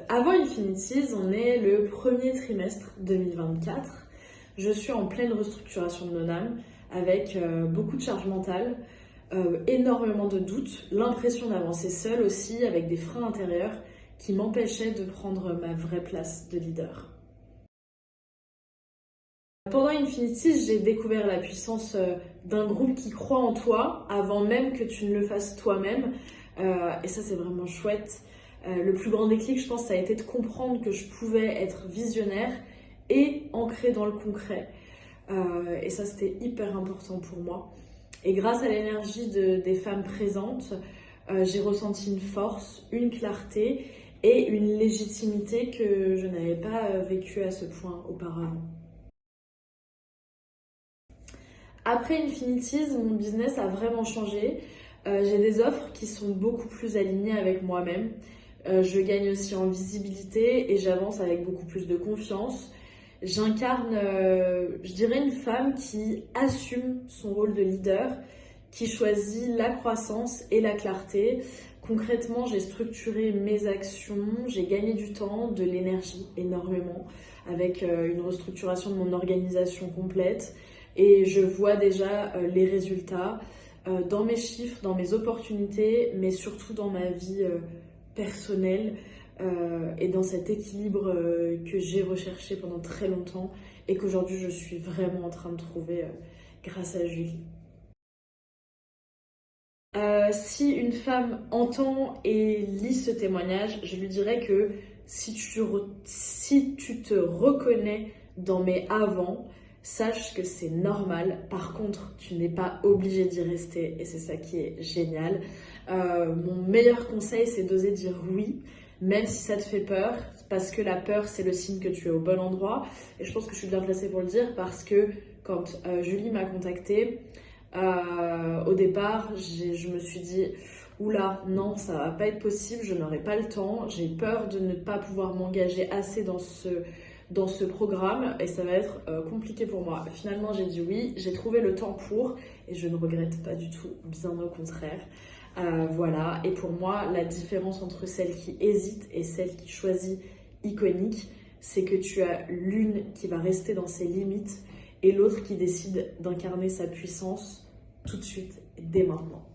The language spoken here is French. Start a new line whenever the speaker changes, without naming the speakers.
Avant Infinities, on est le premier trimestre 2024. Je suis en pleine restructuration de mon âme avec beaucoup de charge mentale, énormément de doutes, l'impression d'avancer seule aussi avec des freins intérieurs qui m'empêchaient de prendre ma vraie place de leader. Pendant Infinities, j'ai découvert la puissance d'un groupe qui croit en toi avant même que tu ne le fasses toi-même. Et ça, c'est vraiment chouette. Le plus grand déclic, je pense, ça a été de comprendre que je pouvais être visionnaire et ancrée dans le concret. Et ça, c'était hyper important pour moi. Et grâce à l'énergie des femmes présentes, j'ai ressenti une force, une clarté et une légitimité que je n'avais pas vécue à ce point auparavant. Après Infinities, mon business a vraiment changé. J'ai des offres qui sont beaucoup plus alignées avec moi-même. Je gagne aussi en visibilité et j'avance avec beaucoup plus de confiance. J'incarne, je dirais, une femme qui assume son rôle de leader, qui choisit la croissance et la clarté. Concrètement, j'ai structuré mes actions, j'ai gagné du temps, de l'énergie énormément, avec une restructuration de mon organisation complète. Et je vois déjà les résultats dans mes chiffres, dans mes opportunités, mais surtout dans ma vie personnelle et dans cet équilibre que j'ai recherché pendant très longtemps et qu'aujourd'hui je suis vraiment en train de trouver grâce à Julie. Si une femme entend et lit ce témoignage, je lui dirais que si tu te reconnais dans mes avant, sache que c'est normal. Par contre, tu n'es pas obligé d'y rester et c'est ça qui est génial. Mon meilleur conseil, c'est d'oser dire oui, même si ça te fait peur, parce que la peur, c'est le signe que tu es au bon endroit. Et je pense que je suis bien placée pour le dire parce que quand Julie m'a contactée, au départ, je me suis dit oula, non, ça va pas être possible, je n'aurai pas le temps, j'ai peur de ne pas pouvoir m'engager assez dans ce programme et ça va être compliqué pour moi. Finalement, j'ai dit oui, j'ai trouvé le temps pour et je ne regrette pas du tout, bien au contraire. Voilà, et pour moi, la différence entre celle qui hésite et celle qui choisit iconique, c'est que tu as l'une qui va rester dans ses limites et l'autre qui décide d'incarner sa puissance tout de suite, dès maintenant.